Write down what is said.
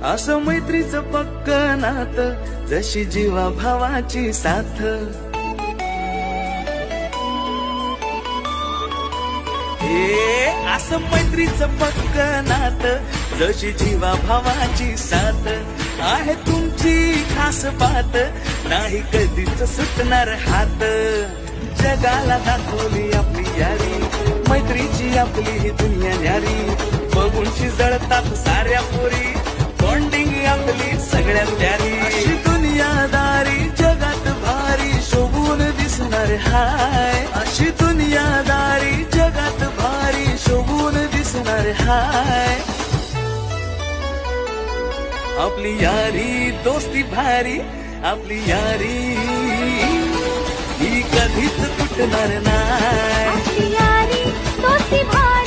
असं मैत्रीचं पक्क नात, जशी जीवा भावाची साथ. हे असं मैत्रीचं पक्क नात, जशी जीवा भावाची साथ. आहे तुमची खास बात, नाही कधीच सुटणार हात. जगाला दाखवली आपली यारी, मैत्रीची आपली ही दुनिया न्यारी. बघूनशी जळतात साऱ्या पोरी, बॉन्डिंग आपली सगळ्यात प्यारी. अशी दुनियादारी जगात भारी, शोभून दिसणार हाय. अशी दुनियादारी जगात भारी, शोभून दिसणार हाय. आपली यारी दोस्ती भारी, आपली यारी ही कधीच तुटणार नाही. आपली यारी दोस्ती भारी.